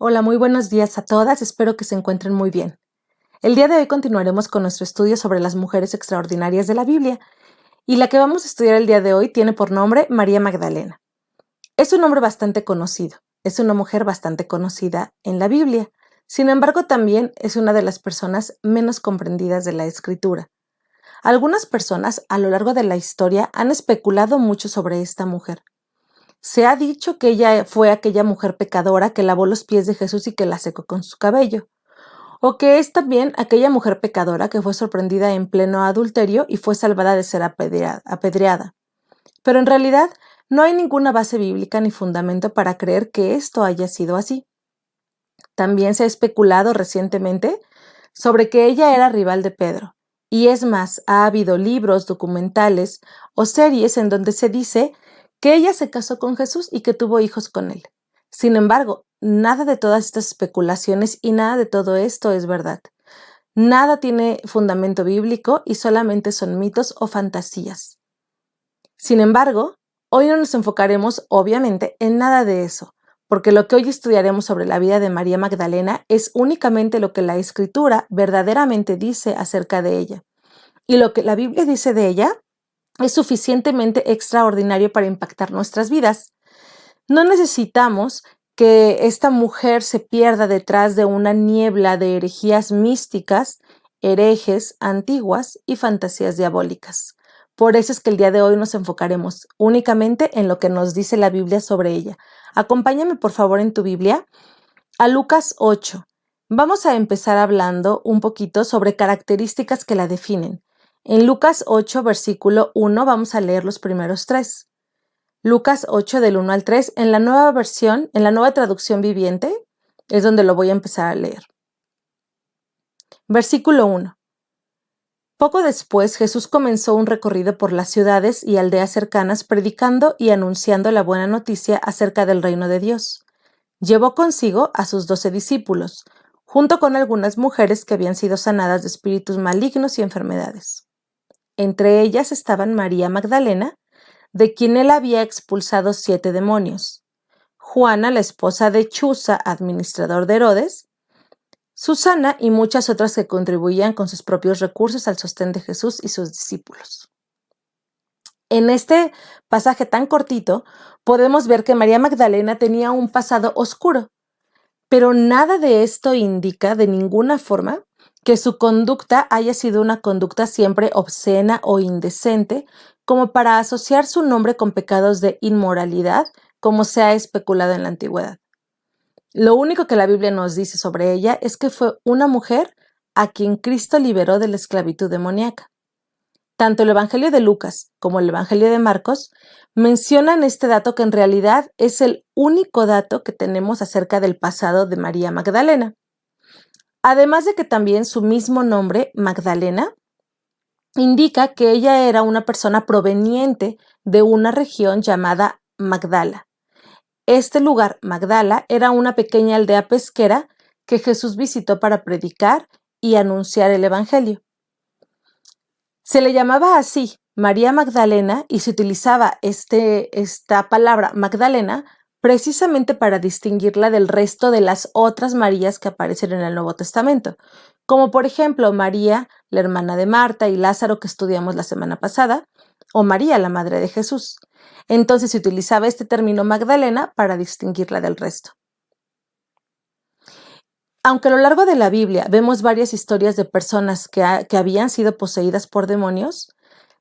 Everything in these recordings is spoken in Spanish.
Hola, muy buenos días a todas, espero que se encuentren muy bien. El día de hoy continuaremos con nuestro estudio sobre las mujeres extraordinarias de la Biblia, y la que vamos a estudiar el día de hoy tiene por nombre María Magdalena. Es un nombre bastante conocido, es una mujer bastante conocida en la Biblia, sin embargo también es una de las personas menos comprendidas de la Escritura. Algunas personas a lo largo de la historia han especulado mucho sobre esta mujer. Se ha dicho que ella fue aquella mujer pecadora que lavó los pies de Jesús y que la secó con su cabello, o que es también aquella mujer pecadora que fue sorprendida en pleno adulterio y fue salvada de ser apedreada. Pero en realidad no hay ninguna base bíblica ni fundamento para creer que esto haya sido así. También se ha especulado recientemente sobre que ella era rival de Pedro, y es más, ha habido libros, documentales o series en donde se dice que ella se casó con Jesús y que tuvo hijos con él. Sin embargo, nada de todas estas especulaciones y nada de todo esto es verdad. Nada tiene fundamento bíblico y solamente son mitos o fantasías. Sin embargo, hoy no nos enfocaremos, obviamente, en nada de eso, porque lo que hoy estudiaremos sobre la vida de María Magdalena es únicamente lo que la Escritura verdaderamente dice acerca de ella. Y lo que la Biblia dice de ella es suficientemente extraordinario para impactar nuestras vidas. No necesitamos que esta mujer se pierda detrás de una niebla de herejías místicas, herejes antiguas y fantasías diabólicas. Por eso es que el día de hoy nos enfocaremos únicamente en lo que nos dice la Biblia sobre ella. Acompáñame por favor en tu Biblia a Lucas 8. Vamos a empezar hablando un poquito sobre características que la definen. En Lucas 8, versículo 1, vamos a leer los primeros tres. Lucas 8 del 1 al 3, en la nueva versión, en la nueva traducción viviente, es donde lo voy a empezar a leer. Versículo 1. Poco después, Jesús comenzó un recorrido por las ciudades y aldeas cercanas, predicando y anunciando la buena noticia acerca del reino de Dios. Llevó consigo a sus 12 discípulos, junto con algunas mujeres que habían sido sanadas de espíritus malignos y enfermedades. Entre ellas estaban María Magdalena, de quien él había expulsado 7 demonios, Juana, la esposa de Chuza, administrador de Herodes, Susana y muchas otras que contribuían con sus propios recursos al sostén de Jesús y sus discípulos. En este pasaje tan cortito, podemos ver que María Magdalena tenía un pasado oscuro, pero nada de esto indica de ninguna forma que su conducta haya sido una conducta siempre obscena o indecente, como para asociar su nombre con pecados de inmoralidad, como se ha especulado en la antigüedad. Lo único que la Biblia nos dice sobre ella es que fue una mujer a quien Cristo liberó de la esclavitud demoníaca. Tanto el Evangelio de Lucas como el Evangelio de Marcos mencionan este dato que en realidad es el único dato que tenemos acerca del pasado de María Magdalena. Además de que también su mismo nombre, Magdalena, indica que ella era una persona proveniente de una región llamada Magdala. Este lugar, Magdala, era una pequeña aldea pesquera que Jesús visitó para predicar y anunciar el Evangelio. Se le llamaba así María Magdalena y se utilizaba esta palabra Magdalena precisamente para distinguirla del resto de las otras Marías que aparecen en el Nuevo Testamento, como por ejemplo María, la hermana de Marta y Lázaro que estudiamos la semana pasada, o María, la madre de Jesús. Entonces se utilizaba este término Magdalena para distinguirla del resto. Aunque a lo largo de la Biblia vemos varias historias de personas que habían sido poseídas por demonios,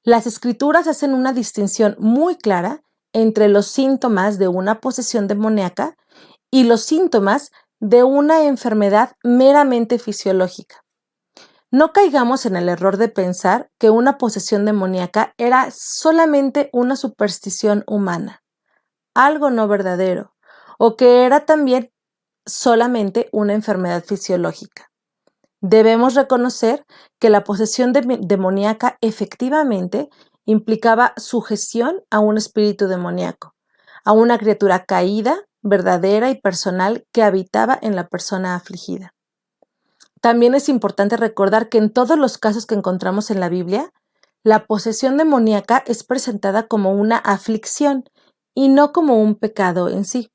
las escrituras hacen una distinción muy clara entre los síntomas de una posesión demoníaca y los síntomas de una enfermedad meramente fisiológica. No caigamos en el error de pensar que una posesión demoníaca era solamente una superstición humana, algo no verdadero, o que era también solamente una enfermedad fisiológica. Debemos reconocer que la posesión demoníaca efectivamente implicaba sujeción a un espíritu demoníaco, a una criatura caída, verdadera y personal que habitaba en la persona afligida. También es importante recordar que en todos los casos que encontramos en la Biblia, la posesión demoníaca es presentada como una aflicción y no como un pecado en sí.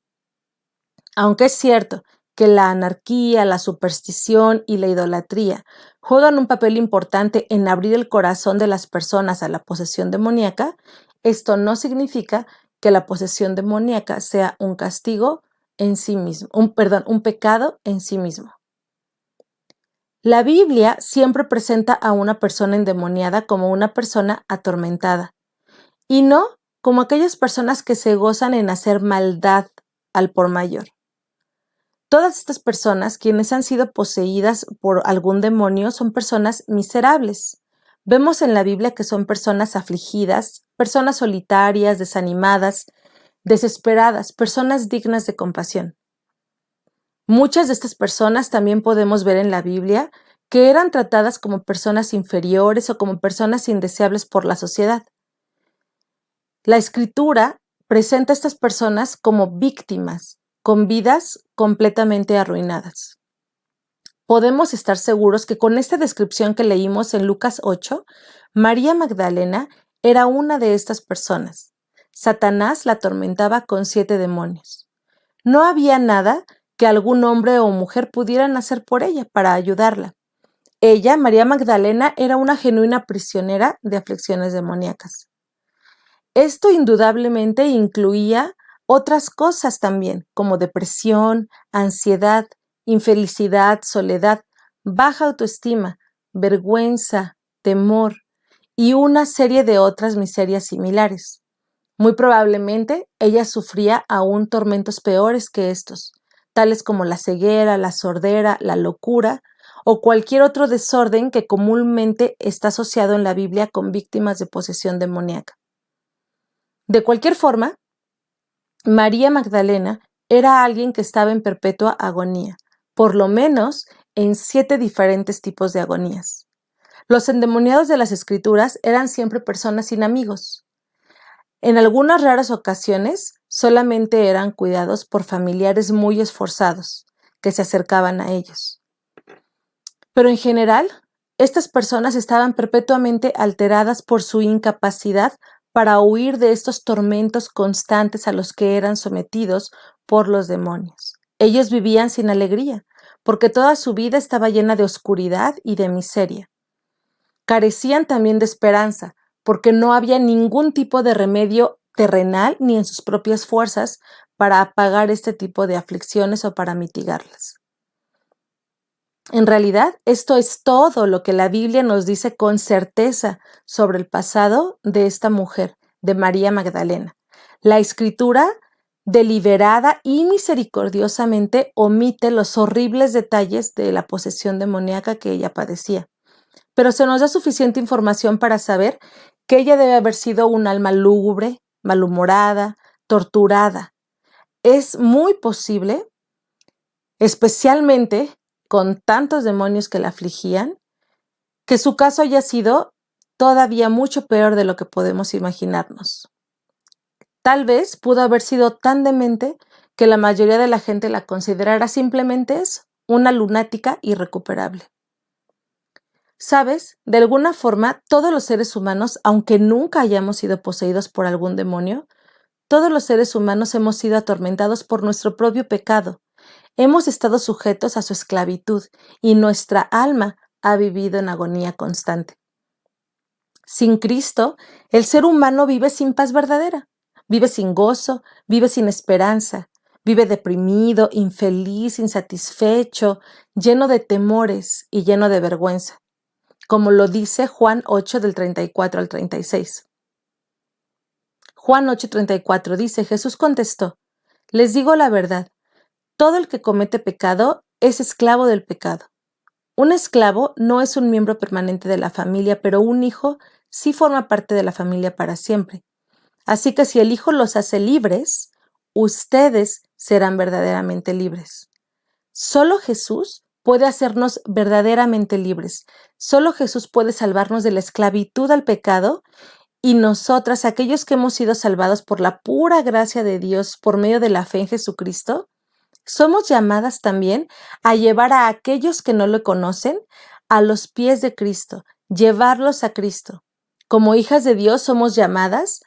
Aunque es cierto que la anarquía, la superstición y la idolatría juegan un papel importante en abrir el corazón de las personas a la posesión demoníaca, esto no significa que la posesión demoníaca sea un castigo en sí mismo, un pecado en sí mismo. La Biblia siempre presenta a una persona endemoniada como una persona atormentada, y no como aquellas personas que se gozan en hacer maldad al por mayor. Todas estas personas, quienes han sido poseídas por algún demonio, son personas miserables. Vemos en la Biblia que son personas afligidas, personas solitarias, desanimadas, desesperadas, personas dignas de compasión. Muchas de estas personas también podemos ver en la Biblia que eran tratadas como personas inferiores o como personas indeseables por la sociedad. La Escritura presenta a estas personas como víctimas, con vidas completamente arruinadas. Podemos estar seguros que con esta descripción que leímos en Lucas 8, María Magdalena era una de estas personas. Satanás la atormentaba con 7 demonios. No había nada que algún hombre o mujer pudieran hacer por ella para ayudarla. Ella, María Magdalena, era una genuina prisionera de aflicciones demoníacas. Esto indudablemente incluía otras cosas también, como depresión, ansiedad, infelicidad, soledad, baja autoestima, vergüenza, temor y una serie de otras miserias similares. Muy probablemente ella sufría aún tormentos peores que estos, tales como la ceguera, la sordera, la locura o cualquier otro desorden que comúnmente está asociado en la Biblia con víctimas de posesión demoníaca. De cualquier forma, María Magdalena era alguien que estaba en perpetua agonía, por lo menos en 7 diferentes tipos de agonías. Los endemoniados de las Escrituras eran siempre personas sin amigos. En algunas raras ocasiones, solamente eran cuidados por familiares muy esforzados que se acercaban a ellos. Pero en general, estas personas estaban perpetuamente alteradas por su incapacidad para huir de estos tormentos constantes a los que eran sometidos por los demonios. Ellos vivían sin alegría, porque toda su vida estaba llena de oscuridad y de miseria. Carecían también de esperanza, porque no había ningún tipo de remedio terrenal ni en sus propias fuerzas para apagar este tipo de aflicciones o para mitigarlas. En realidad, esto es todo lo que la Biblia nos dice con certeza sobre el pasado de esta mujer, de María Magdalena. La Escritura, deliberada y misericordiosamente, omite los horribles detalles de la posesión demoníaca que ella padecía. Pero se nos da suficiente información para saber que ella debe haber sido un alma lúgubre, malhumorada, torturada. Es muy posible, especialmente con tantos demonios que la afligían, que su caso haya sido todavía mucho peor de lo que podemos imaginarnos. Tal vez pudo haber sido tan demente que la mayoría de la gente la considerara simplemente eso, una lunática irrecuperable. ¿Sabes? De alguna forma, todos los seres humanos, aunque nunca hayamos sido poseídos por algún demonio, todos los seres humanos hemos sido atormentados por nuestro propio pecado. Hemos estado sujetos a su esclavitud y nuestra alma ha vivido en agonía constante. Sin Cristo, el ser humano vive sin paz verdadera, vive sin gozo, vive sin esperanza, vive deprimido, infeliz, insatisfecho, lleno de temores y lleno de vergüenza, como lo dice Juan 8 del 34 al 36. Juan 8:34 dice, Jesús contestó, les digo la verdad, todo el que comete pecado es esclavo del pecado. Un esclavo no es un miembro permanente de la familia, pero un hijo sí forma parte de la familia para siempre. Así que si el Hijo los hace libres, ustedes serán verdaderamente libres. Solo Jesús puede hacernos verdaderamente libres. Solo Jesús puede salvarnos de la esclavitud al pecado y nosotras, aquellos que hemos sido salvados por la pura gracia de Dios por medio de la fe en Jesucristo, somos llamadas también a llevar a aquellos que no lo conocen a los pies de Cristo, llevarlos a Cristo. Como hijas de Dios somos llamadas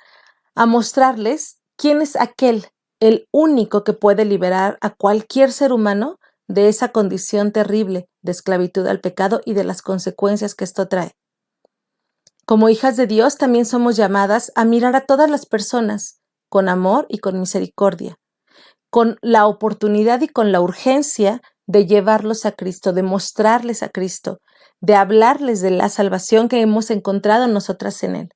a mostrarles quién es aquel, el único que puede liberar a cualquier ser humano de esa condición terrible de esclavitud al pecado y de las consecuencias que esto trae. Como hijas de Dios, también somos llamadas a mirar a todas las personas con amor y con misericordia, con la oportunidad y con la urgencia de llevarlos a Cristo, de mostrarles a Cristo, de hablarles de la salvación que hemos encontrado nosotras en Él.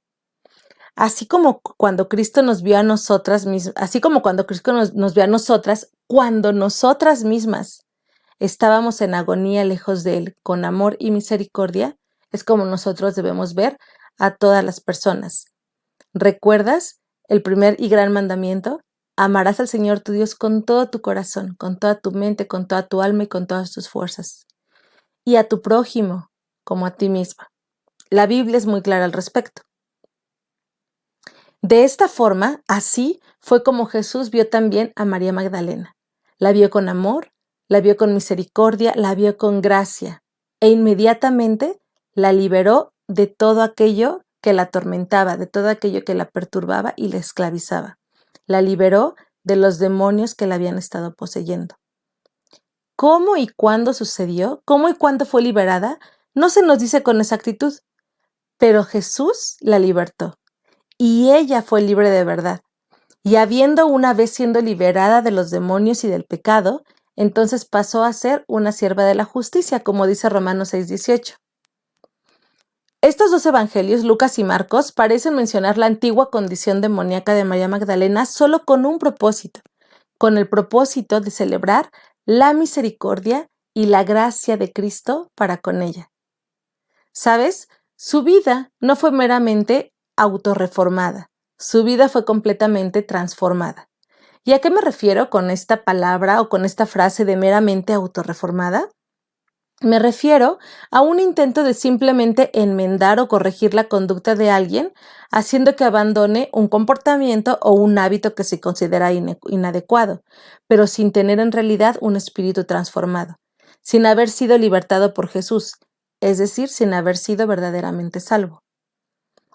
Así como cuando Cristo nos vio a nosotras mismas, así como cuando Cristo nos vio a nosotras, cuando nosotras mismas estábamos en agonía lejos de Él, con amor y misericordia, es como nosotros debemos ver a todas las personas. ¿Recuerdas el primer y gran mandamiento? Amarás al Señor tu Dios con todo tu corazón, con toda tu mente, con toda tu alma y con todas tus fuerzas. Y a tu prójimo como a ti misma. La Biblia es muy clara al respecto. De esta forma, así fue como Jesús vio también a María Magdalena. La vio con amor, la vio con misericordia, la vio con gracia e inmediatamente la liberó de todo aquello que la atormentaba, de todo aquello que la perturbaba y la esclavizaba. La liberó de los demonios que la habían estado poseyendo. ¿Cómo y cuándo sucedió? ¿Cómo y cuándo fue liberada? No se nos dice con exactitud, pero Jesús la libertó. Y ella fue libre de verdad. Y habiendo una vez siendo liberada de los demonios y del pecado, entonces pasó a ser una sierva de la justicia, como dice Romanos 6:18. Estos dos evangelios, Lucas y Marcos, parecen mencionar la antigua condición demoníaca de María Magdalena solo con un propósito, con el propósito de celebrar la misericordia y la gracia de Cristo para con ella. ¿Sabes? Su vida no fue meramente autorreformada. Su vida fue completamente transformada. ¿Y a qué me refiero con esta palabra o con esta frase de meramente autorreformada? Me refiero a un intento de simplemente enmendar o corregir la conducta de alguien, haciendo que abandone un comportamiento o un hábito que se considera inadecuado, pero sin tener en realidad un espíritu transformado, sin haber sido libertado por Jesús, es decir, sin haber sido verdaderamente salvo.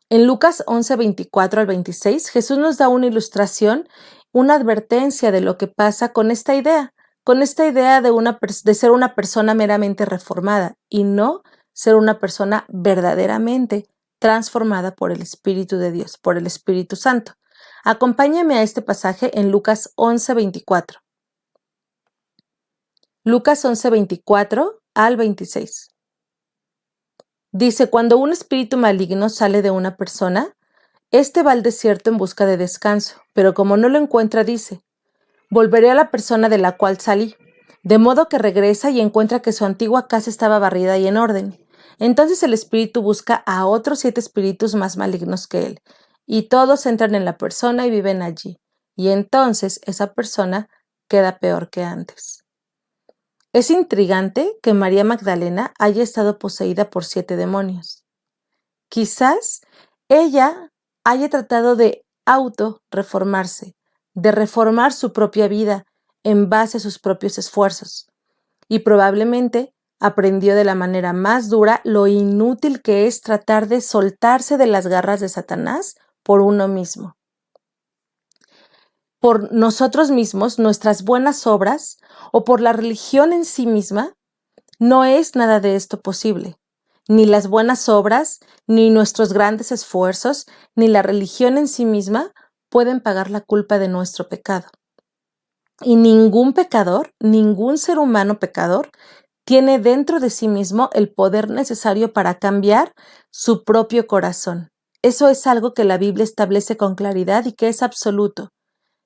En Lucas 11:24 al 26, Jesús nos da una ilustración, una advertencia de lo que pasa con esta idea de ser una persona meramente reformada y no ser una persona verdaderamente transformada por el Espíritu de Dios, por el Espíritu Santo. Acompáñame a este pasaje en Lucas 11:24. Lucas 11:24 al 26. Dice, cuando un espíritu maligno sale de una persona, éste va al desierto en busca de descanso, pero como no lo encuentra, dice, volveré a la persona de la cual salí, de modo que regresa y encuentra que su antigua casa estaba barrida y en orden. Entonces el espíritu busca a otros 7 espíritus más malignos que él, y todos entran en la persona y viven allí, y entonces esa persona queda peor que antes. Es intrigante que María Magdalena haya estado poseída por 7 demonios. Quizás ella haya tratado de auto-reformarse, de reformar su propia vida en base a sus propios esfuerzos, y probablemente aprendió de la manera más dura lo inútil que es tratar de soltarse de las garras de Satanás por uno mismo. Por nosotros mismos, nuestras buenas obras o por la religión en sí misma, no es nada de esto posible. Ni las buenas obras, ni nuestros grandes esfuerzos, ni la religión en sí misma pueden pagar la culpa de nuestro pecado. Y ningún pecador, ningún ser humano pecador, tiene dentro de sí mismo el poder necesario para cambiar su propio corazón. Eso es algo que la Biblia establece con claridad y que es absoluto.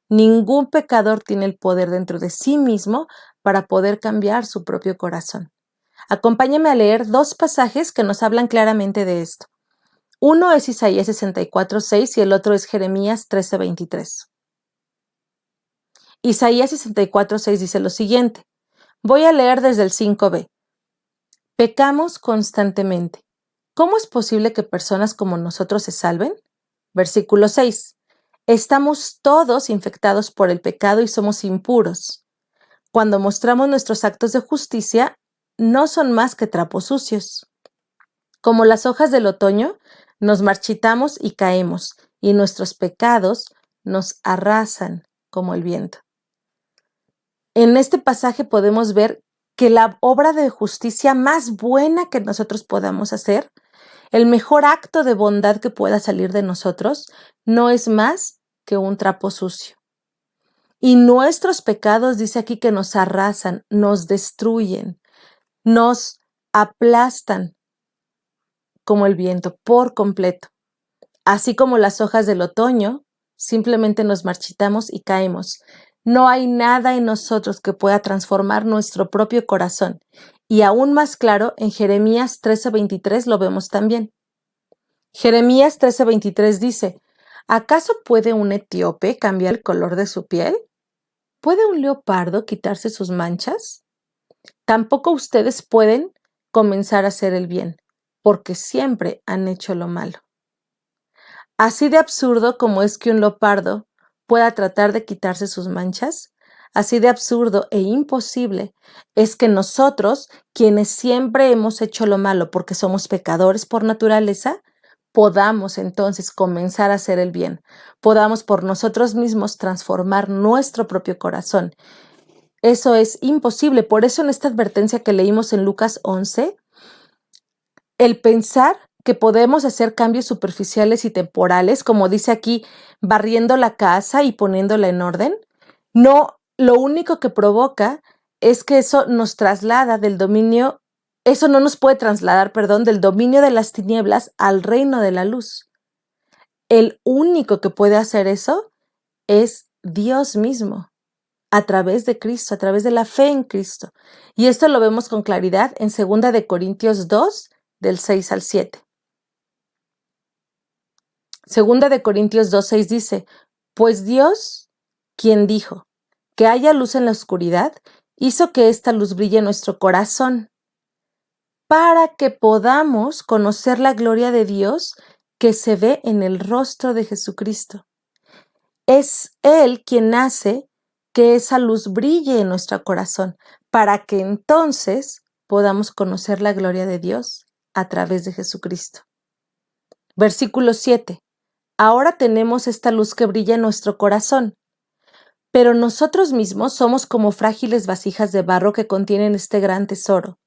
Ningún pecador tiene el poder dentro de sí mismo para poder cambiar su propio corazón. Acompáñame a leer 2 pasajes que nos hablan claramente de esto. Uno es Isaías 64:6 y el otro es Jeremías 13:23. Isaías 64:6 dice lo siguiente. Voy a leer desde el 5b. Pecamos constantemente. ¿Cómo es posible que personas como nosotros se salven? Versículo 6. Estamos todos infectados por el pecado y somos impuros. Cuando mostramos nuestros actos de justicia, no son más que trapos sucios. Como las hojas del otoño, nos marchitamos y caemos, y nuestros pecados nos arrasan como el viento. En este pasaje podemos ver que la obra de justicia más buena que nosotros podamos hacer, el mejor acto de bondad que pueda salir de nosotros, no es más que un trapo sucio. Y nuestros pecados, dice aquí, que nos arrasan, nos destruyen, nos aplastan como el viento por completo. Así como las hojas del otoño, simplemente nos marchitamos y caemos. No hay nada en nosotros que pueda transformar nuestro propio corazón. Y aún más claro, en Jeremías 13:23 lo vemos también. Jeremías 13:23 dice, ¿acaso puede un etíope cambiar el color de su piel? ¿Puede un leopardo quitarse sus manchas? Tampoco ustedes pueden comenzar a hacer el bien, porque siempre han hecho lo malo. Así de absurdo como es que un leopardo pueda tratar de quitarse sus manchas, así de absurdo e imposible es que nosotros, quienes siempre hemos hecho lo malo porque somos pecadores por naturaleza, podamos entonces comenzar a hacer el bien, podamos por nosotros mismos transformar nuestro propio corazón. Eso es imposible. Por eso en esta advertencia que leímos en Lucas 11, el pensar que podemos hacer cambios superficiales y temporales, como dice aquí, barriendo la casa y poniéndola en orden, no, lo único que provoca es que eso nos traslada del dominio, eso no nos puede trasladar, del dominio de las tinieblas al reino de la luz. El único que puede hacer eso es Dios mismo, a través de Cristo, a través de la fe en Cristo. Y esto lo vemos con claridad en 2 de Corintios 2, del 6 al 7. 2 de Corintios 2:6 dice, pues Dios, quien dijo que haya luz en la oscuridad, hizo que esta luz brille en nuestro corazón, para que podamos conocer la gloria de Dios que se ve en el rostro de Jesucristo. Es Él quien hace que esa luz brille en nuestro corazón, para que entonces podamos conocer la gloria de Dios a través de Jesucristo. Versículo 7. Ahora tenemos esta luz que brilla en nuestro corazón, pero nosotros mismos somos como frágiles vasijas de barro que contienen este gran tesoro.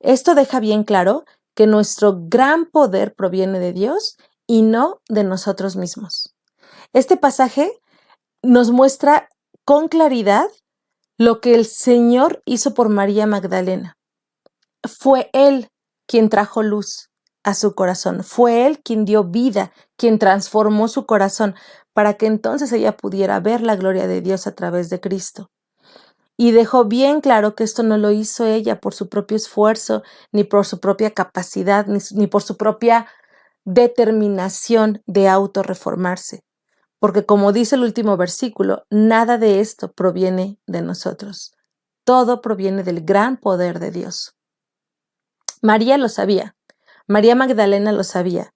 Esto deja bien claro que nuestro gran poder proviene de Dios y no de nosotros mismos. Este pasaje nos muestra con claridad lo que el Señor hizo por María Magdalena. Fue Él quien trajo luz a su corazón. Fue Él quien dio vida, quien transformó su corazón para que entonces ella pudiera ver la gloria de Dios a través de Cristo. Y dejó bien claro que esto no lo hizo ella por su propio esfuerzo, ni por su propia capacidad, ni por su propia determinación de autorreformarse. Porque como dice el último versículo, nada de esto proviene de nosotros. Todo proviene del gran poder de Dios. María lo sabía, María Magdalena lo sabía,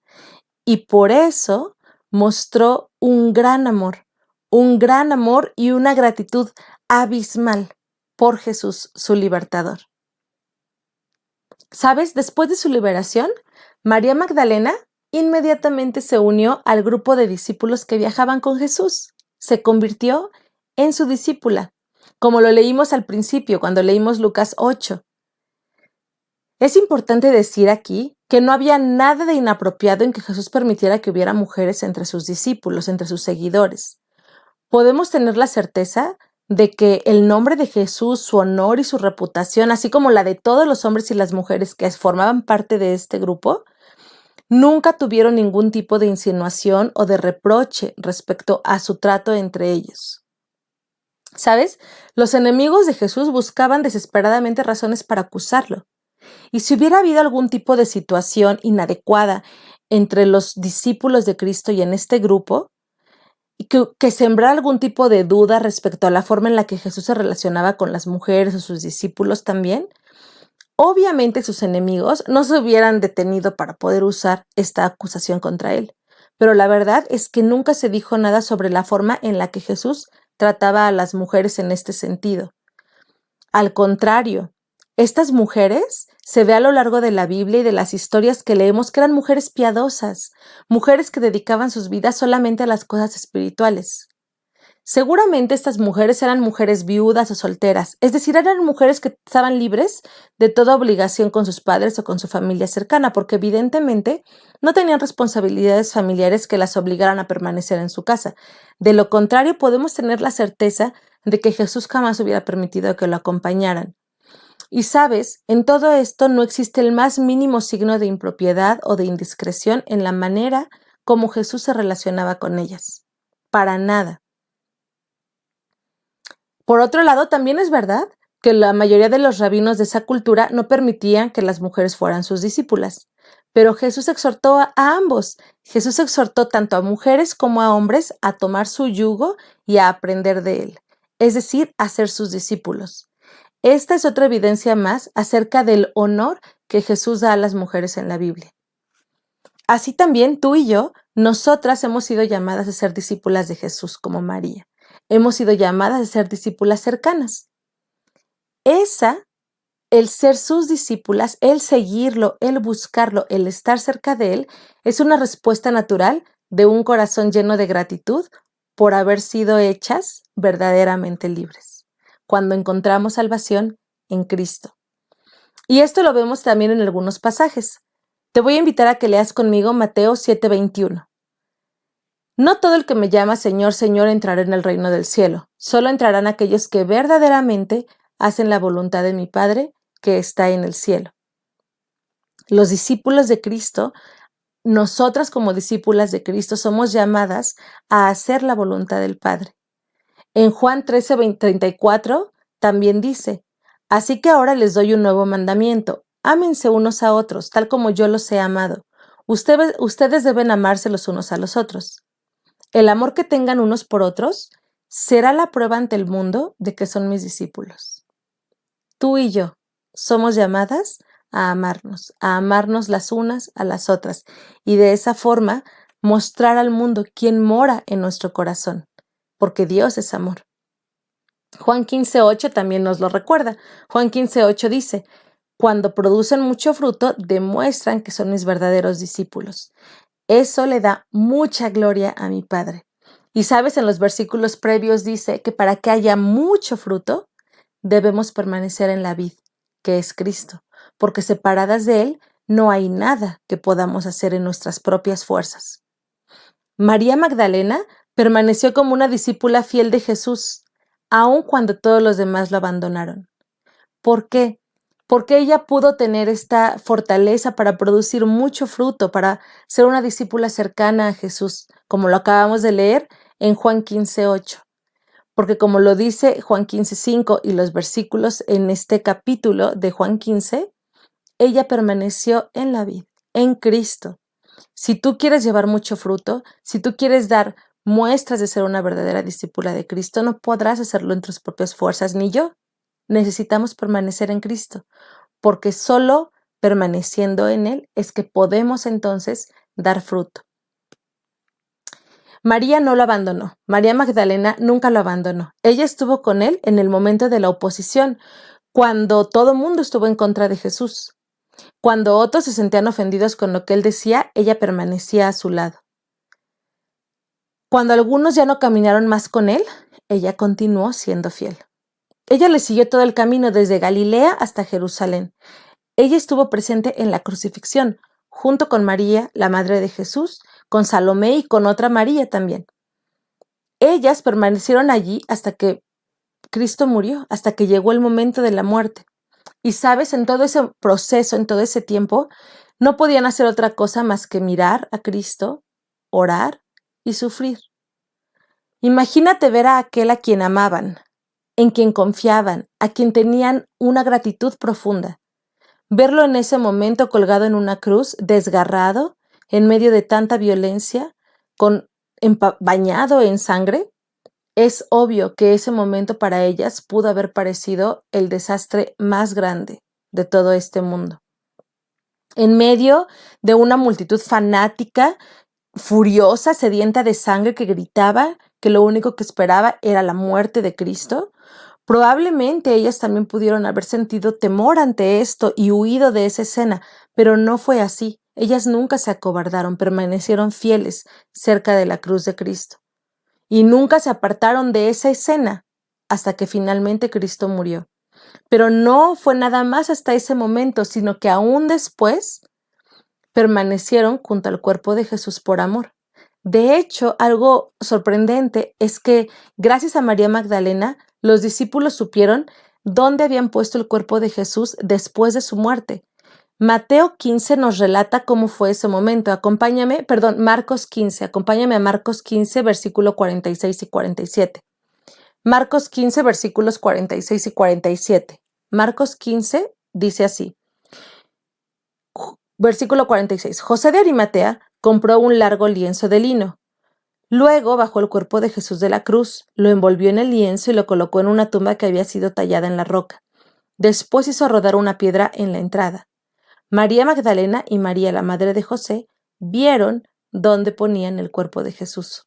y por eso mostró un gran amor y una gratitud abismal por Jesús, su libertador. ¿Sabes? Después de su liberación, María Magdalena inmediatamente se unió al grupo de discípulos que viajaban con Jesús. Se convirtió en su discípula, como lo leímos al principio cuando leímos Lucas 8. Es importante decir aquí que no había nada de inapropiado en que Jesús permitiera que hubiera mujeres entre sus discípulos, entre sus seguidores. Podemos tener la certeza de que el nombre de Jesús, su honor y su reputación, así como la de todos los hombres y las mujeres que formaban parte de este grupo, nunca tuvieron ningún tipo de insinuación o de reproche respecto a su trato entre ellos. ¿Sabes? Los enemigos de Jesús buscaban desesperadamente razones para acusarlo. Y si hubiera habido algún tipo de situación inadecuada entre los discípulos de Cristo y en este grupo, y que sembrara algún tipo de duda respecto a la forma en la que Jesús se relacionaba con las mujeres o sus discípulos también, obviamente sus enemigos no se hubieran detenido para poder usar esta acusación contra él. Pero la verdad es que nunca se dijo nada sobre la forma en la que Jesús trataba a las mujeres en este sentido. Al contrario, estas mujeres se ve a lo largo de la Biblia y de las historias que leemos que eran mujeres piadosas, mujeres que dedicaban sus vidas solamente a las cosas espirituales. Seguramente estas mujeres eran mujeres viudas o solteras, es decir, eran mujeres que estaban libres de toda obligación con sus padres o con su familia cercana, porque evidentemente no tenían responsabilidades familiares que las obligaran a permanecer en su casa. De lo contrario, podemos tener la certeza de que Jesús jamás hubiera permitido que lo acompañaran. Y sabes, en todo esto no existe el más mínimo signo de impropiedad o de indiscreción en la manera como Jesús se relacionaba con ellas. Para nada. Por otro lado, también es verdad que la mayoría de los rabinos de esa cultura no permitían que las mujeres fueran sus discípulas. Pero Jesús exhortó a ambos. Jesús exhortó tanto a mujeres como a hombres a tomar su yugo y a aprender de él, es decir, a ser sus discípulos. Esta es otra evidencia más acerca del honor que Jesús da a las mujeres en la Biblia. Así también tú y yo, nosotras hemos sido llamadas a ser discípulas de Jesús como María. Hemos sido llamadas a ser discípulas cercanas. El ser sus discípulas, el seguirlo, el buscarlo, el estar cerca de él, es una respuesta natural de un corazón lleno de gratitud por haber sido hechas verdaderamente libres, cuando encontramos salvación en Cristo. Y esto lo vemos también en algunos pasajes. Te voy a invitar a que leas conmigo Mateo 7:21. No todo el que me llama Señor, Señor entrará en el reino del cielo. Solo entrarán aquellos que verdaderamente hacen la voluntad de mi Padre que está en el cielo. Los discípulos de Cristo, nosotras como discípulas de Cristo, somos llamadas a hacer la voluntad del Padre. En Juan 13:34 también dice, así que ahora les doy un nuevo mandamiento. Ámense unos a otros, tal como yo los he amado. Ustedes deben amarse los unos a los otros. El amor que tengan unos por otros será la prueba ante el mundo de que son mis discípulos. Tú y yo somos llamadas a amarnos las unas a las otras y de esa forma mostrar al mundo quién mora en nuestro corazón, porque Dios es amor. Juan 15:8 también nos lo recuerda. Juan 15:8 dice, cuando producen mucho fruto, demuestran que son mis verdaderos discípulos. Eso le da mucha gloria a mi Padre. Y sabes, en los versículos previos dice que para que haya mucho fruto, debemos permanecer en la vid, que es Cristo, porque separadas de Él no hay nada que podamos hacer en nuestras propias fuerzas. María Magdalena permaneció como una discípula fiel de Jesús, aun cuando todos los demás lo abandonaron. ¿Por qué? Porque ella pudo tener esta fortaleza para producir mucho fruto, para ser una discípula cercana a Jesús, como lo acabamos de leer en Juan 15:8. Porque como lo dice Juan 15:5 y los versículos en este capítulo de Juan 15, ella permaneció en la vid, en Cristo. Si tú quieres llevar mucho fruto, si tú quieres dar muestras de ser una verdadera discípula de Cristo, no podrás hacerlo en tus propias fuerzas, ni yo. Necesitamos permanecer en Cristo, porque solo permaneciendo en Él es que podemos entonces dar fruto. María no lo abandonó. María Magdalena nunca lo abandonó. Ella estuvo con Él en el momento de la oposición, cuando todo el mundo estuvo en contra de Jesús. Cuando otros se sentían ofendidos con lo que Él decía, ella permanecía a su lado. Cuando algunos ya no caminaron más con Él, ella continuó siendo fiel. Ella le siguió todo el camino desde Galilea hasta Jerusalén. Ella estuvo presente en la crucifixión, junto con María, la madre de Jesús, con Salomé y con otra María también. Ellas permanecieron allí hasta que Cristo murió, hasta que llegó el momento de la muerte. Y sabes, en todo ese proceso, en todo ese tiempo, no podían hacer otra cosa más que mirar a Cristo, orar y sufrir. Imagínate ver a aquel a quien amaban, en quien confiaban, a quien tenían una gratitud profunda. Verlo en ese momento colgado en una cruz, desgarrado, en medio de tanta violencia, bañado en sangre, es obvio que ese momento para ellas pudo haber parecido el desastre más grande de todo este mundo. En medio de una multitud fanática, furiosa, sedienta de sangre que gritaba que lo único que esperaba era la muerte de Cristo, probablemente ellas también pudieron haber sentido temor ante esto y huido de esa escena, pero no fue así. Ellas nunca se acobardaron, permanecieron fieles cerca de la cruz de Cristo. y nunca se apartaron de esa escena hasta que finalmente Cristo murió. Pero no fue nada más hasta ese momento, sino que aún después permanecieron junto al cuerpo de Jesús por amor. De hecho, algo sorprendente es que gracias a María Magdalena, los discípulos supieron dónde habían puesto el cuerpo de Jesús después de su muerte. Mateo 15 nos relata cómo fue ese momento. Marcos 15. Acompáñame a Marcos 15, versículo 46 y 47. Marcos 15, versículos 46 y 47. Marcos 15 dice así. Versículo 46. José de Arimatea compró un largo lienzo de lino. Luego bajó el cuerpo de Jesús de la cruz, lo envolvió en el lienzo y lo colocó en una tumba que había sido tallada en la roca. Después hizo rodar una piedra en la entrada. María Magdalena y María, la madre de José, vieron dónde ponían el cuerpo de Jesús.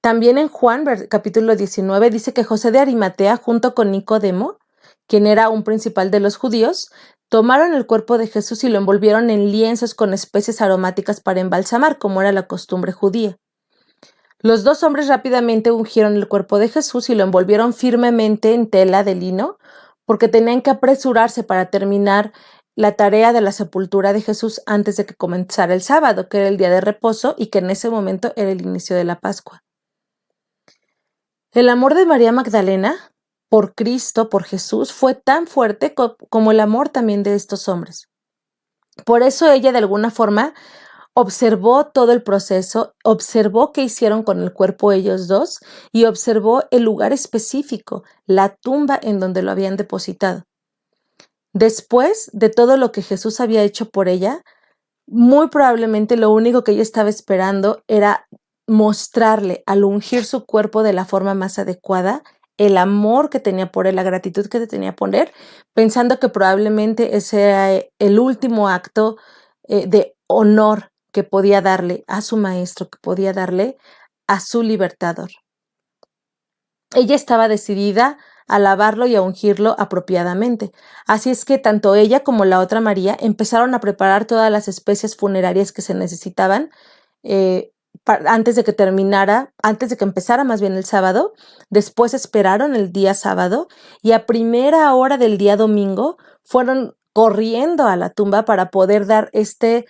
También en Juan, capítulo 19, dice que José de Arimatea, junto con Nicodemo, quien era un principal de los judíos, tomaron el cuerpo de Jesús y lo envolvieron en lienzos con especies aromáticas para embalsamar, como era la costumbre judía. Los dos hombres rápidamente ungieron el cuerpo de Jesús y lo envolvieron firmemente en tela de lino, porque tenían que apresurarse para terminar la tarea de la sepultura de Jesús antes de que comenzara el sábado, que era el día de reposo y que en ese momento era el inicio de la Pascua. El amor de María Magdalena por Cristo, por Jesús, fue tan fuerte como el amor también de estos hombres. Por eso ella de alguna forma observó todo el proceso, observó qué hicieron con el cuerpo ellos dos y observó el lugar específico, la tumba en donde lo habían depositado. Después de todo lo que Jesús había hecho por ella, muy probablemente lo único que ella estaba esperando era mostrarle, al ungir su cuerpo de la forma más adecuada, el amor que tenía por él, la gratitud que tenía por él, pensando que probablemente ese era el último acto de honor que podía darle a su maestro, que podía darle a su libertador. Ella estaba decidida a lavarlo y a ungirlo apropiadamente. Así es que tanto ella como la otra María empezaron a preparar todas las especias funerarias que se necesitaban antes de que empezara más bien el sábado. Después esperaron el día sábado y a primera hora del día domingo fueron corriendo a la tumba para poder dar este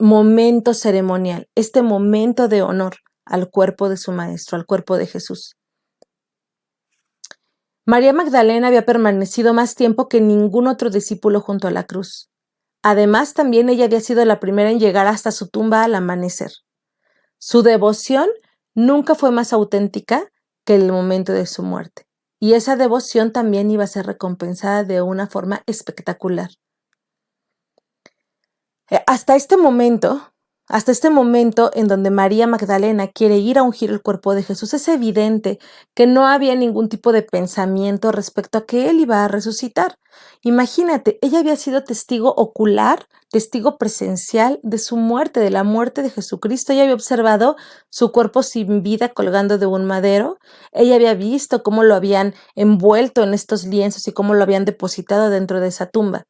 momento ceremonial, este momento de honor al cuerpo de su maestro, al cuerpo de Jesús. María Magdalena había permanecido más tiempo que ningún otro discípulo junto a la cruz. Además, también ella había sido la primera en llegar hasta su tumba al amanecer. Su devoción nunca fue más auténtica que el momento de su muerte, y esa devoción también iba a ser recompensada de una forma espectacular. Hasta este momento en donde María Magdalena quiere ir a ungir el cuerpo de Jesús, es evidente que no había ningún tipo de pensamiento respecto a que él iba a resucitar. Imagínate, ella había sido testigo ocular, testigo presencial de su muerte, de la muerte de Jesucristo. Ella había observado su cuerpo sin vida colgando de un madero. Ella había visto cómo lo habían envuelto en estos lienzos y cómo lo habían depositado dentro de esa tumba.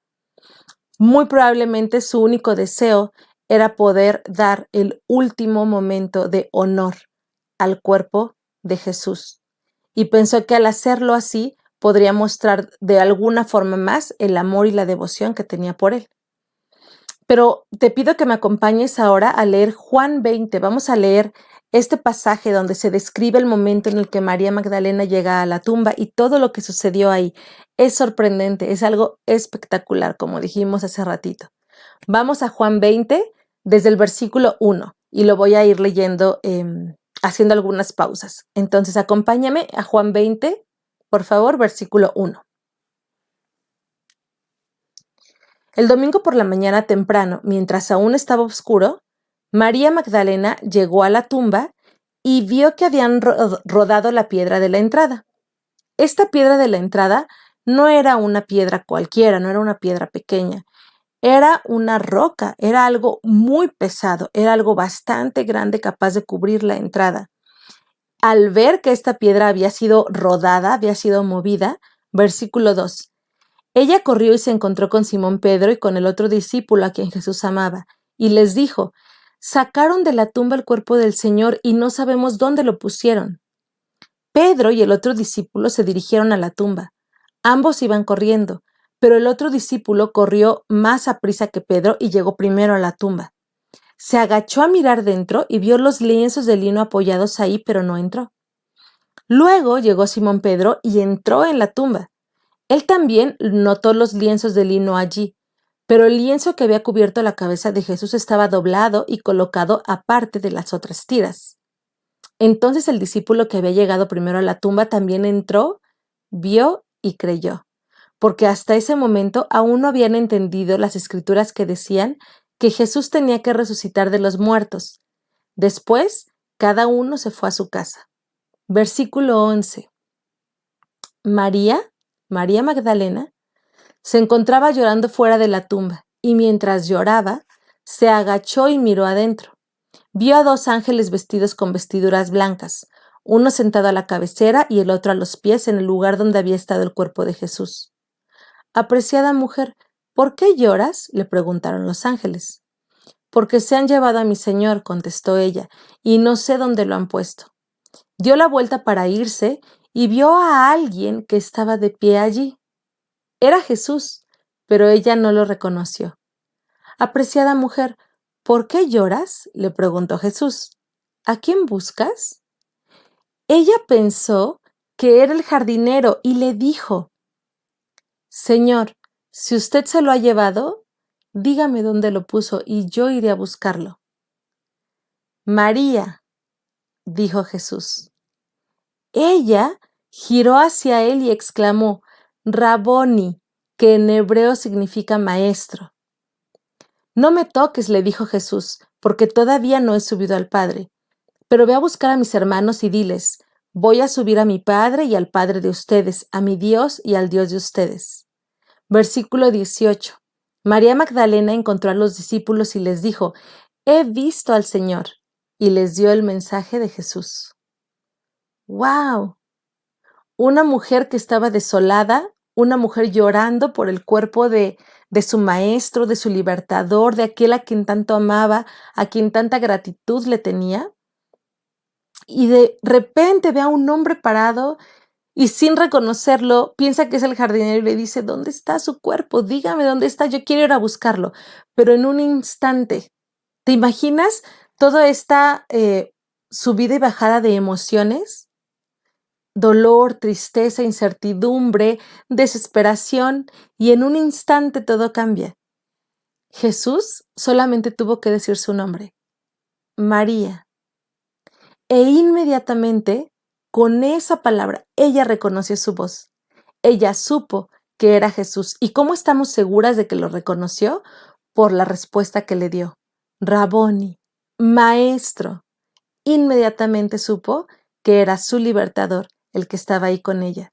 Muy probablemente su único deseo era poder dar el último momento de honor al cuerpo de Jesús. Y pensó que al hacerlo así podría mostrar de alguna forma más el amor y la devoción que tenía por él. Pero te pido que me acompañes ahora a leer Juan 20. Vamos a leer este pasaje donde se describe el momento en el que María Magdalena llega a la tumba y todo lo que sucedió ahí. Es sorprendente, es algo espectacular, como dijimos hace ratito. Vamos a Juan 20 desde el versículo 1 y lo voy a ir leyendo haciendo algunas pausas. Entonces, acompáñame a Juan 20, por favor, versículo 1. El domingo por la mañana temprano, mientras aún estaba oscuro, María Magdalena llegó a la tumba y vio que habían rodado la piedra de la entrada. Esta piedra de la entrada no era una piedra cualquiera, no era una piedra pequeña. Era una roca, era algo muy pesado, era algo bastante grande capaz de cubrir la entrada. Al ver que esta piedra había sido rodada, había sido movida, versículo 2. Ella corrió y se encontró con Simón Pedro y con el otro discípulo a quien Jesús amaba, y les dijo: Sacaron de la tumba el cuerpo del Señor y no sabemos dónde lo pusieron. Pedro y el otro discípulo se dirigieron a la tumba. Ambos iban corriendo, pero el otro discípulo corrió más aprisa que Pedro y llegó primero a la tumba. Se agachó a mirar dentro y vio los lienzos de lino apoyados ahí, pero no entró. Luego llegó Simón Pedro y entró en la tumba. Él también notó los lienzos de lino allí, pero el lienzo que había cubierto la cabeza de Jesús estaba doblado y colocado aparte de las otras tiras. Entonces el discípulo que había llegado primero a la tumba también entró, vio y creyó, porque hasta ese momento aún no habían entendido las escrituras que decían que Jesús tenía que resucitar de los muertos. Después, cada uno se fue a su casa. Versículo 11. María Magdalena, se encontraba llorando fuera de la tumba, y mientras lloraba, se agachó y miró adentro. Vio a 2 ángeles vestidos con vestiduras blancas, uno sentado a la cabecera y el otro a los pies en el lugar donde había estado el cuerpo de Jesús. Apreciada mujer, ¿por qué lloras?, le preguntaron los ángeles. Porque se han llevado a mi Señor, contestó ella, y no sé dónde lo han puesto. Dio la vuelta para irse y vio a alguien que estaba de pie allí. Era Jesús, pero ella no lo reconoció. Apreciada mujer, ¿por qué lloras?, le preguntó Jesús. ¿A quién buscas? Ella pensó que era el jardinero y le dijo: Señor, si usted se lo ha llevado, dígame dónde lo puso y yo iré a buscarlo. María, dijo Jesús. Ella giró hacia él y exclamó: Raboni, que en hebreo significa maestro. No me toques, le dijo Jesús, porque todavía no he subido al Padre. Pero ve a buscar a mis hermanos y diles: voy a subir a mi Padre y al Padre de ustedes, a mi Dios y al Dios de ustedes. Versículo 18. María Magdalena encontró a los discípulos y les dijo: he visto al Señor, y les dio el mensaje de Jesús. ¡Wow! Una mujer que estaba desolada, una mujer llorando por el cuerpo de su maestro, de su libertador, de aquel a quien tanto amaba, a quien tanta gratitud le tenía. Y de repente ve a un hombre parado y sin reconocerlo piensa que es el jardinero y le dice: ¿dónde está su cuerpo? Dígame dónde está, yo quiero ir a buscarlo. Pero en un instante, ¿te imaginas toda esta subida y bajada de emociones? Dolor, tristeza, incertidumbre, desesperación, y en un instante todo cambia. Jesús solamente tuvo que decir su nombre: María. E inmediatamente, con esa palabra, ella reconoció su voz. Ella supo que era Jesús. ¿Y cómo estamos seguras de que lo reconoció? Por la respuesta que le dio: Raboni, maestro. Inmediatamente supo que era su libertador, el que estaba ahí con ella.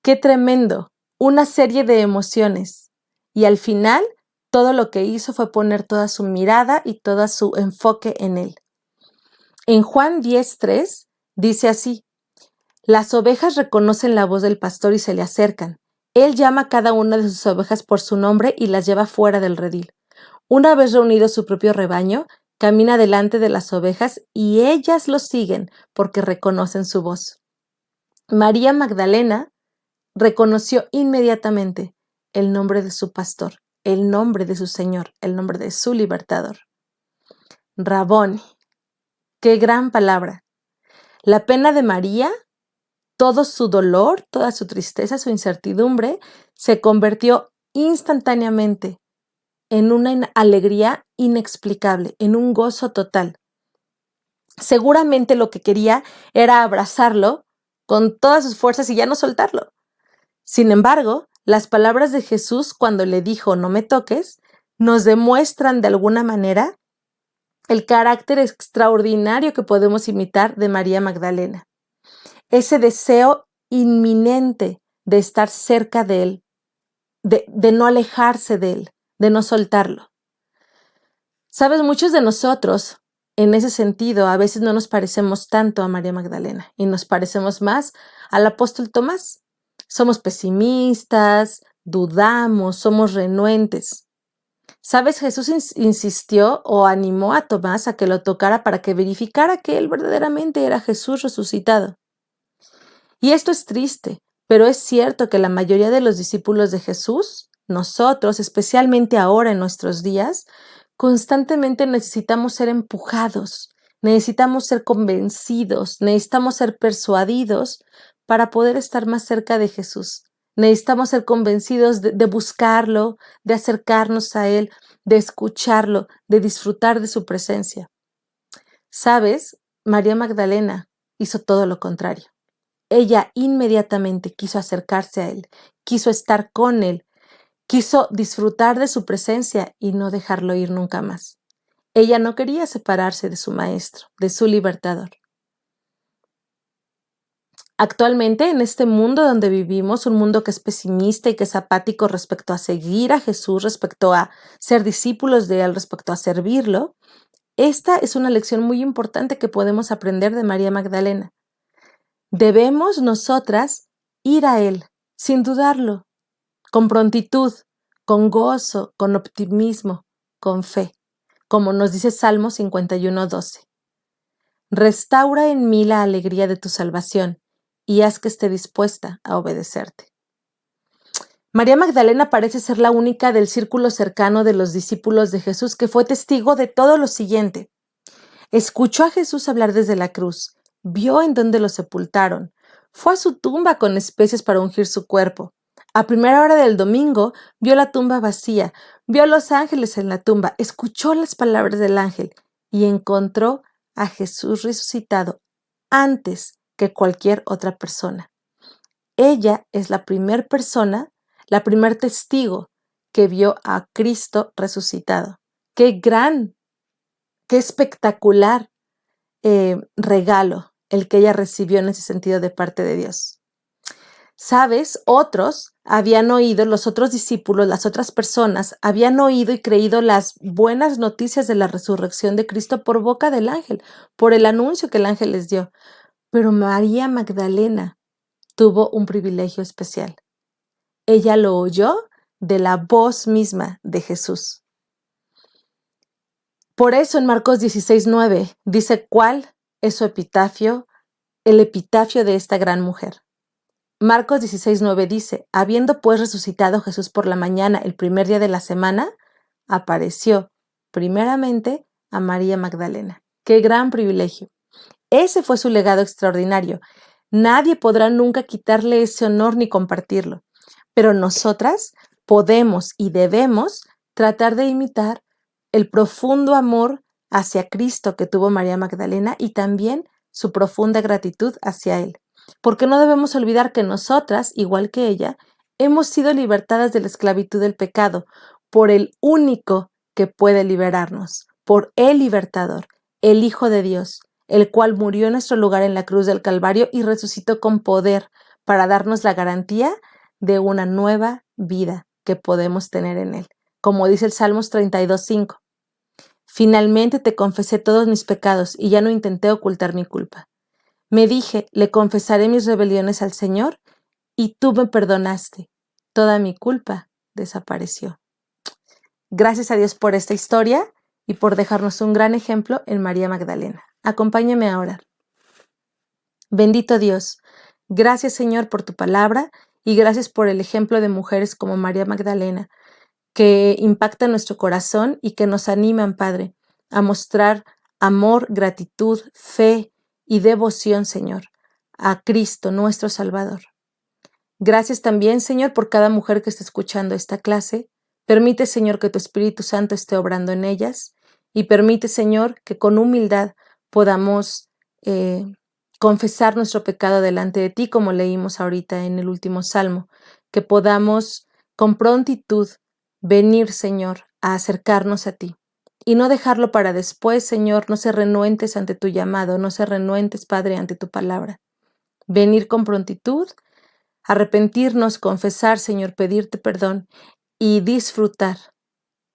¡Qué tremendo! Una serie de emociones. Y al final, todo lo que hizo fue poner toda su mirada y todo su enfoque en él. En Juan 10:3 dice así: las ovejas reconocen la voz del pastor y se le acercan. Él llama a cada una de sus ovejas por su nombre y las lleva fuera del redil. Una vez reunido su propio rebaño, camina delante de las ovejas y ellas lo siguen porque reconocen su voz. María Magdalena reconoció inmediatamente el nombre de su pastor, el nombre de su Señor, el nombre de su libertador. Raboni. ¡Qué gran palabra! La pena de María, todo su dolor, toda su tristeza, su incertidumbre, se convirtió instantáneamente en una alegría inexplicable, en un gozo total. Seguramente lo que quería era abrazarlo con todas sus fuerzas y ya no soltarlo. Sin embargo, las palabras de Jesús cuando le dijo: no me toques, nos demuestran de alguna manera el carácter extraordinario que podemos imitar de María Magdalena. Ese deseo inminente de estar cerca de él, de no alejarse de él, de no soltarlo. Sabes, muchos de nosotros, en ese sentido, a veces no nos parecemos tanto a María Magdalena y nos parecemos más al apóstol Tomás. Somos pesimistas, dudamos, somos renuentes. Sabes, Jesús insistió o animó a Tomás a que lo tocara para que verificara que él verdaderamente era Jesús resucitado. Y esto es triste, pero es cierto que la mayoría de los discípulos de Jesús, nosotros, especialmente ahora en nuestros días, constantemente necesitamos ser empujados, necesitamos ser convencidos, necesitamos ser persuadidos para poder estar más cerca de Jesús. Necesitamos ser convencidos de buscarlo, de acercarnos a Él, de escucharlo, de disfrutar de su presencia. ¿Sabes? María Magdalena hizo todo lo contrario. Ella inmediatamente quiso acercarse a Él, quiso estar con Él, quiso disfrutar de su presencia y no dejarlo ir nunca más. Ella no quería separarse de su Maestro, de su Libertador. Actualmente, en este mundo donde vivimos, un mundo que es pesimista y que es apático respecto a seguir a Jesús, respecto a ser discípulos de Él, respecto a servirlo, esta es una lección muy importante que podemos aprender de María Magdalena. Debemos nosotras ir a Él, sin dudarlo, con prontitud, con gozo, con optimismo, con fe, como nos dice Salmo 51:12. Restaura en mí la alegría de tu salvación y haz que esté dispuesta a obedecerte. María Magdalena parece ser la única del círculo cercano de los discípulos de Jesús que fue testigo de todo lo siguiente. Escuchó a Jesús hablar desde la cruz, vio en dónde lo sepultaron, fue a su tumba con especies para ungir su cuerpo. A primera hora del domingo vio la tumba vacía, vio a los ángeles en la tumba, escuchó las palabras del ángel y encontró a Jesús resucitado antes que cualquier otra persona. Ella es la primer persona, la primer testigo que vio a Cristo resucitado. ¡Qué gran, qué espectacular regalo el que ella recibió en ese sentido de parte de Dios! ¿Sabes? Otros habían oído, los otros discípulos, las otras personas, habían oído y creído las buenas noticias de la resurrección de Cristo por boca del ángel, por el anuncio que el ángel les dio. Pero María Magdalena tuvo un privilegio especial. Ella lo oyó de la voz misma de Jesús. Por eso en Marcos 16:9 dice cuál es su epitafio, el epitafio de esta gran mujer. Marcos 16:9 dice, habiendo pues resucitado Jesús por la mañana el primer día de la semana, apareció primeramente a María Magdalena. ¡Qué gran privilegio! Ese fue su legado extraordinario. Nadie podrá nunca quitarle ese honor ni compartirlo. Pero nosotras podemos y debemos tratar de imitar el profundo amor hacia Cristo que tuvo María Magdalena y también su profunda gratitud hacia Él. Porque no debemos olvidar que nosotras, igual que ella, hemos sido libertadas de la esclavitud del pecado por el único que puede liberarnos, por el libertador, el Hijo de Dios, el cual murió en nuestro lugar en la cruz del Calvario y resucitó con poder para darnos la garantía de una nueva vida que podemos tener en Él. Como dice el Salmos 32:5. Finalmente te confesé todos mis pecados y ya no intenté ocultar mi culpa. Me dije, le confesaré mis rebeliones al Señor y tú me perdonaste. Toda mi culpa desapareció. Gracias a Dios por esta historia y por dejarnos un gran ejemplo en María Magdalena. Acompáñame a orar. Bendito Dios, gracias Señor por tu palabra y gracias por el ejemplo de mujeres como María Magdalena, que impactan nuestro corazón y que nos animan, Padre, a mostrar amor, gratitud, fe y devoción, Señor, a Cristo, nuestro Salvador. Gracias también, Señor, por cada mujer que está escuchando esta clase. Permite, Señor, que tu Espíritu Santo esté obrando en ellas y permite, Señor, que con humildad podamos confesar nuestro pecado delante de ti, como leímos ahorita en el último salmo, que podamos con prontitud venir, Señor, a acercarnos a ti y no dejarlo para después, Señor, no ser renuentes ante tu llamado, no ser renuentes, Padre, ante tu palabra. Venir con prontitud, arrepentirnos, confesar, Señor, pedirte perdón y disfrutar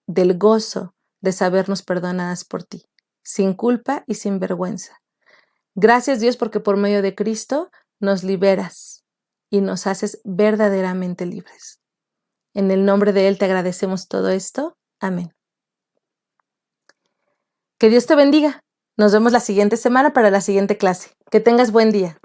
del gozo de sabernos perdonadas por ti, sin culpa y sin vergüenza. Gracias, Dios, porque por medio de Cristo nos liberas y nos haces verdaderamente libres. En el nombre de Él te agradecemos todo esto. Amén. Que Dios te bendiga. Nos vemos la siguiente semana para la siguiente clase. Que tengas buen día.